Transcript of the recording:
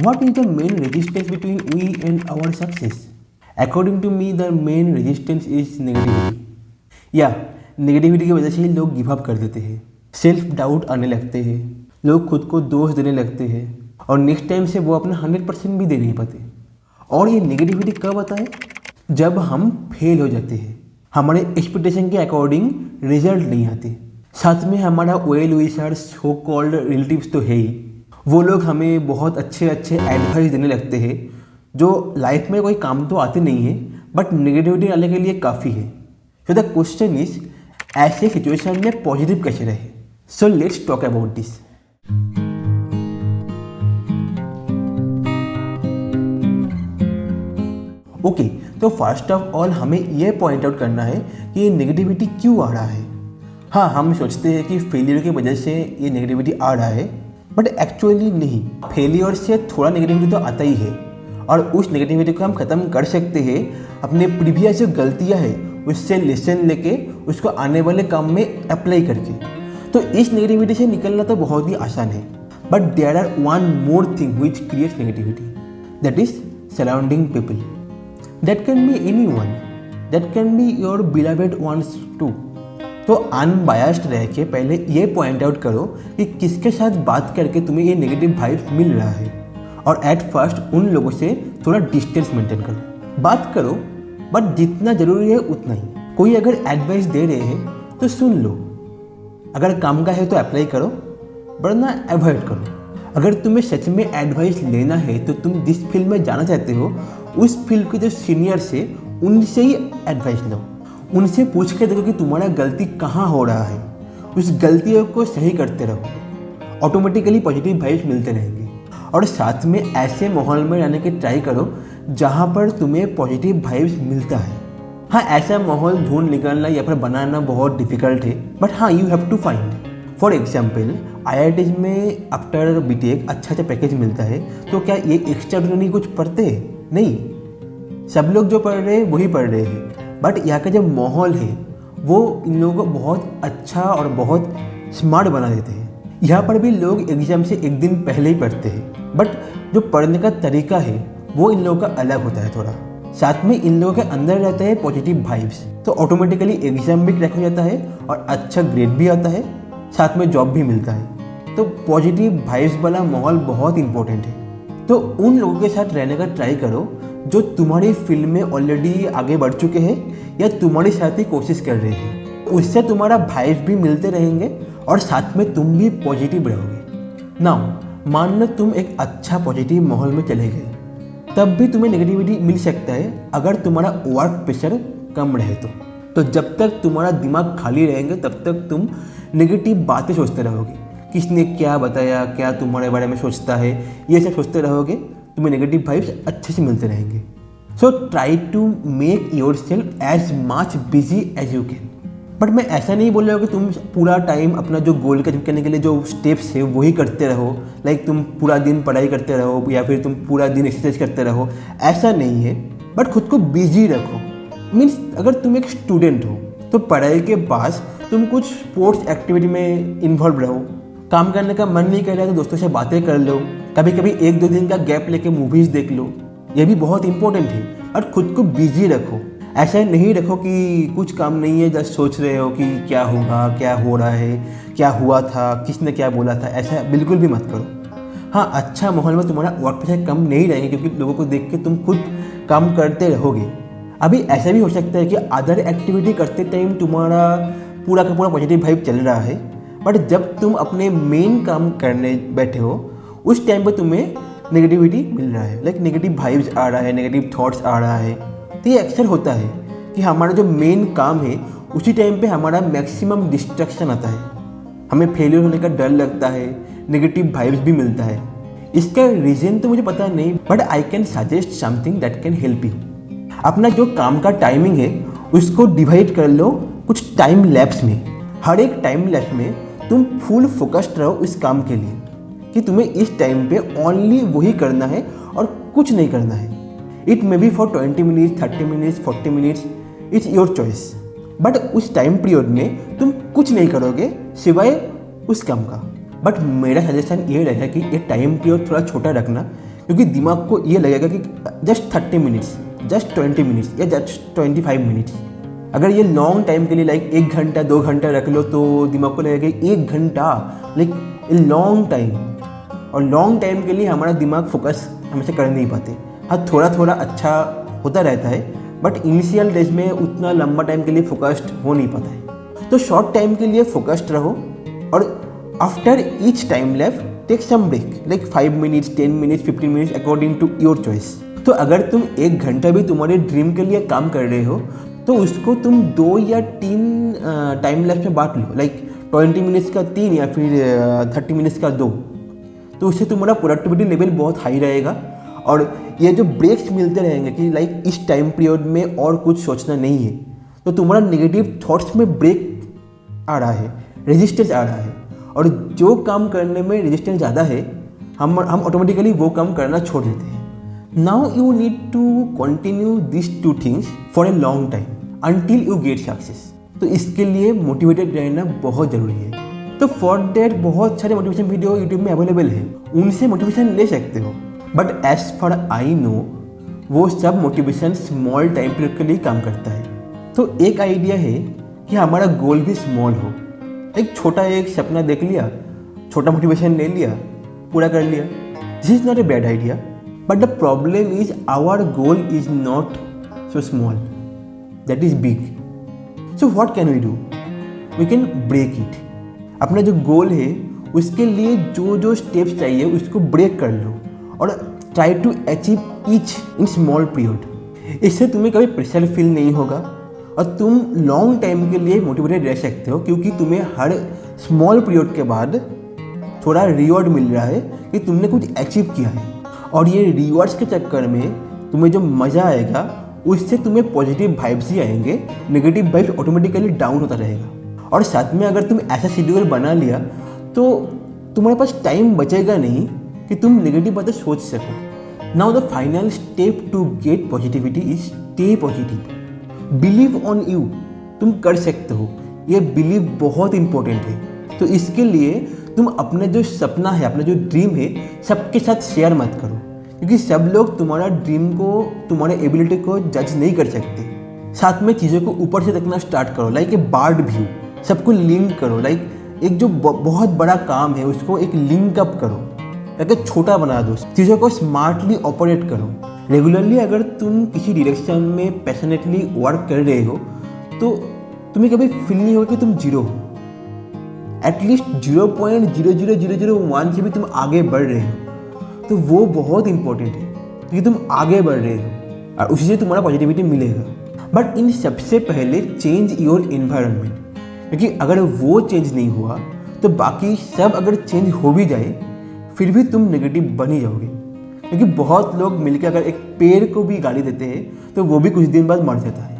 What is the main resistance between we and our success? According to me, the main resistance is negativity. या negativity की वजह से ही लोग give up कर देते हैं, सेल्फ डाउट आने लगते हैं, लोग खुद को दोष देने लगते हैं और नेक्स्ट टाइम से वो अपना 100% भी दे नहीं पाते। और ये नेगेटिविटी कब आता है? जब हम फेल हो जाते हैं, हमारे एक्सपेक्टेशन के अकॉर्डिंग रिजल्ट नहीं आते। साथ में हमारा well wisher so called relatives तो है ही, वो लोग हमें बहुत अच्छे अच्छे एडवाइस देने लगते हैं जो लाइफ में कोई काम तो आते नहीं है बट नेगेटिविटी आने के लिए काफ़ी है। सो द क्वेश्चन इज, ऐसे सिचुएशन में पॉजिटिव कैसे रहे? So let's talk about this. Okay, तो फर्स्ट ऑफ ऑल हमें यह पॉइंट आउट करना है कि ये नेगेटिविटी क्यों आ रहा है। हाँ, हम सोचते हैं कि फेलियर की वजह से ये नेगेटिविटी आ रहा है, बट एक्चुअली नहीं। फेलियर से थोड़ा नेगेटिविटी तो आता ही है और उस नेगेटिविटी को हम ख़त्म कर सकते हैं अपने प्रीवियस जो गलतियाँ हैं उससे लेसन लेके उसको आने वाले काम में अप्लाई करके। तो इस नेगेटिविटी से निकलना तो बहुत ही आसान है, but there are one more thing which creates negativity, that is surrounding people. That can be any one, that can be your beloved ones too. तो अनबायस्ड रह के पहले ये पॉइंट आउट करो कि किसके साथ बात करके तुम्हें ये नेगेटिव वाइब्स मिल रहा है और एट फर्स्ट उन लोगों से थोड़ा डिस्टेंस मेंटेन करो। बात करो बट जितना ज़रूरी है उतना ही। कोई अगर एडवाइस दे रहे हैं तो सुन लो, अगर काम का है तो अप्लाई करो वरना अवॉइड करो। अगर तुम्हें सच में एडवाइस लेना है तो तुम जिस फील्ड में जाना चाहते हो उस फील्ड के जो सीनियर्स है उनसे ही एडवाइस लो। उनसे पूछ के देखो कि तुम्हारा गलती कहाँ हो रहा है, उस गलतियों को सही करते रहो, ऑटोमेटिकली पॉजिटिव वाइब्स मिलते रहेंगे। और साथ में ऐसे माहौल में रहने की ट्राई करो जहाँ पर तुम्हें पॉजिटिव वाइब्स मिलता है। हाँ, ऐसा माहौल ढूंढ निकालना या फिर बनाना बहुत डिफिकल्ट है, बट हाँ you have to find. For example, IITs में आफ्टर BTech अच्छा पैकेज मिलता है, तो क्या ये एक्स्ट्राऑर्डिनरी कुछ पढ़ते हैं? नहीं, सब लोग जो पढ़ रहे हैं वही पढ़ रहे हैं, बट यहाँ का जो माहौल है वो इन लोगों को बहुत अच्छा और बहुत स्मार्ट बना देते हैं। यहाँ पर भी लोग एग्ज़ाम से एक दिन पहले ही पढ़ते हैं, बट जो पढ़ने का तरीका है वो इन लोगों का अलग होता है थोड़ा। साथ में इन लोगों के अंदर रहता है पॉजिटिव वाइब्स, तो ऑटोमेटिकली एग्ज़ाम भी क्रैक हो जाता है और अच्छा ग्रेड भी आता है, साथ में जॉब भी मिलता है। तो पॉजिटिव वाइब्स वाला माहौल बहुत इंपॉर्टेंट है। तो उन लोगों के साथ रहने का ट्राई करो जो तुम्हारी फील्ड में ऑलरेडी आगे बढ़ चुके हैं या तुम्हारे साथ ही कोशिश कर रहे हैं। उससे तुम्हारा वाइब्स भी मिलते रहेंगे और साथ में तुम भी पॉजिटिव रहोगे। नाउ मान लो तुम एक अच्छा पॉजिटिव माहौल में चले गए, तब भी तुम्हें नेगेटिविटी मिल सकता है अगर तुम्हारा वर्क प्रेशर कम रहे तो जब तक तुम्हारा दिमाग खाली रहेंगे तब तक तुम नेगेटिव बातें सोचते रहोगे। किसने क्या बताया, क्या तुम्हारे बारे में सोचता है, ये सब सोचते रहोगे, तुम्हें नेगेटिव वाइब्स अच्छे से मिलते रहेंगे। So try to make yourself as much busy as you can. But मैं ऐसा नहीं बोल रहा हूँ कि तुम पूरा टाइम अपना जो गोल अचीव करने के लिए जो स्टेप्स है वही करते रहो, लाइक तुम पूरा दिन पढ़ाई करते रहो या फिर तुम पूरा दिन एक्सरसाइज करते रहो, ऐसा नहीं है। बट खुद को बिजी रखो। मीन्स अगर तुम एक स्टूडेंट हो तो पढ़ाई के बाद तुम कुछ स्पोर्ट्स एक्टिविटी में इन्वॉल्व रहो। काम करने का मन नहीं कर रहा तो दोस्तों से बातें कर लो, कभी कभी 1-2 दिन का गैप लेके मूवीज़ देख लो, ये भी बहुत इंपॉर्टेंट है। और खुद को बिजी रखो, ऐसा नहीं रखो कि कुछ काम नहीं है, जस्ट सोच रहे हो कि क्या होगा, क्या हो रहा है, क्या हुआ था, किसने क्या बोला था, ऐसा बिल्कुल भी मत करो। हाँ, अच्छा माहौल में तुम्हारा वर्क प्रेशर कम नहीं रहेंगे क्योंकि लोगों को देख के तुम खुद काम करते रहोगे। अभी ऐसा भी हो सकता है कि अदर एक्टिविटी करते टाइम तुम्हारा पूरा का पूरा पॉजिटिव वाइब चल रहा है, बट जब तुम अपने मेन काम करने बैठे हो उस टाइम पर तुम्हें नेगेटिविटी मिल रहा है, लाइक नेगेटिव वाइब्स आ रहा है, नेगेटिव थॉट्स आ रहा है। तो ये अक्सर होता है कि हमारा जो मेन काम है उसी टाइम पे हमारा मैक्सिमम डिस्ट्रैक्शन आता है, हमें फेलियर होने का डर लगता है, नेगेटिव वाइब्स भी मिलता है। इसका रीज़न तो मुझे पता नहीं, but I can suggest something that can help you. अपना जो काम का टाइमिंग है उसको डिवाइड कर लो कुछ टाइम लैप्स में। हर एक टाइम लैप्स में तुम फुल फोकस्ड रहो इस काम के लिए कि तुम्हें इस टाइम पे ओनली वही करना है और कुछ नहीं करना है। It may be for 20 minutes, 30 minutes, 40 minutes, it's your choice. But उस टाइम पीरियड में तुम कुछ नहीं करोगे सिवाय उस काम का। बट मेरा सजेशन ये रहेगा कि ये टाइम पीरियड थोड़ा छोटा रखना, क्योंकि दिमाग को ये लगेगा कि जस्ट 30 मिनट्स, जस्ट 20 मिनट्स या जस्ट 25 मिनट्स। अगर ये लॉन्ग टाइम के लिए लाइक 1 घंटा 2 घंटा रख लो तो दिमाग को लगेगा 1 घंटा लाइक ए लॉन्ग टाइम, और लॉन्ग टाइम के लिए हमारा दिमाग फोकस हमेशा कर नहीं पाते। हाँ, थोड़ा थोड़ा अच्छा होता रहता है, बट इनिशियल डेज में उतना लंबा टाइम के लिए फोकस्ड हो नहीं पाता है। तो शॉर्ट टाइम के लिए फोकस्ड रहो, और after each time left take some break like 5 minutes 10 minutes 15 minutes according to your choice. तो अगर तुम 1 घंटा भी तुम्हारे ड्रीम के लिए काम कर रहे हो तो उसको तुम 2 या 3 टाइम लैप्स में बांट लो, लाइक 20 मिनट्स का 3 या फिर 30 मिनट्स का 2। तो उससे तुम्हारा प्रोडक्टिविटी लेवल बहुत हाई रहेगा। और ये जो ब्रेक्स मिलते रहेंगे कि लाइक इस टाइम पीरियड में और कुछ सोचना नहीं है, तो तुम्हारा नेगेटिव थॉट्स में ब्रेक आ रहा है, रेजिस्टेंस आ रहा है, और जो काम करने में रेजिस्टेंस ज़्यादा है हम ऑटोमेटिकली वो काम करना छोड़ देते हैं। Now you need to continue this 2 things for a long time until you get success. तो इसके लिए मोटिवेटेड रहना बहुत ज़रूरी है। तो फॉर दैट बहुत सारे मोटिवेशन वीडियो यूट्यूब में अवेलेबल है, उनसे मोटिवेशन ले सकते हो। But as for I know वो सब मोटिवेशन स्मॉल टाइम पीरियड के लिए काम करता है। तो एक आइडिया है कि हमारा गोल भी स्मॉल हो। एक छोटा एक सपना देख लिया, छोटा मोटिवेशन ले लिया, पूरा कर लिया। This is not a bad idea, but the problem is our goal is not so small, that is big. So what can we do? We can break it. अपना जो गोल है उसके लिए जो जो स्टेप्स चाहिए उसको ब्रेक कर लो और try to achieve each in small period. इससे तुम्हें कभी प्रेशर फील नहीं होगा और तुम लॉन्ग टाइम के लिए मोटिवेटेड रह सकते हो, क्योंकि तुम्हें हर स्मॉल पीरियड के बाद थोड़ा रिवॉर्ड मिल रहा है कि तुमने कुछ अचीव किया है। और ये रिवॉर्ड्स के चक्कर में तुम्हें जो मज़ा आएगा उससे तुम्हें पॉजिटिव वाइब्स ही आएंगे, नेगेटिव वाइब्स ऑटोमेटिकली डाउन होता रहेगा। और साथ में अगर तुम ऐसा शेड्यूल बना लिया तो तुम्हारे पास टाइम बचेगा नहीं कि तुम नेगेटिव बातें सोच सको। Now the final step to get positivity is stay positive. Believe on you, तुम कर सकते हो। ये बिलीव बहुत इंपॉर्टेंट है। तो इसके लिए तुम अपने जो सपना है, अपना जो ड्रीम है, सबके साथ शेयर मत करो, क्योंकि सब लोग तुम्हारा ड्रीम को, तुम्हारे एबिलिटी को जज नहीं कर सकते। साथ में चीज़ों को ऊपर से देखना स्टार्ट करो, लाइक ए बर्ड व्यू। सबको लिंक करो, लाइक एक जो बहुत बड़ा काम है उसको एक लिंक अप करो, लाइक छोटा बना दो। चीज़ों को स्मार्टली ऑपरेट करो। रेगुलरली अगर तुम किसी डायरेक्शन में पैशनेटली वर्क कर रहे हो तो तुम्हें कभी फील नहीं होगा कि तुम जीरो हो। एटलीस्ट 0.00001 से भी तुम आगे बढ़ रहे हो, तो वो बहुत इंपॉर्टेंट है, क्योंकि तुम आगे बढ़ रहे हो और उसी से तुम्हारा पॉजिटिविटी मिलेगा। बट इन सबसे पहले चेंज योर इन्वायरमेंट, क्योंकि अगर वो चेंज नहीं हुआ तो बाकी सब अगर चेंज हो भी जाए फिर भी तुम नेगेटिव बन ही जाओगे। क्योंकि बहुत लोग मिलकर अगर एक पेड़ को भी गाली देते हैं तो वो भी कुछ दिन बाद मर जाता है।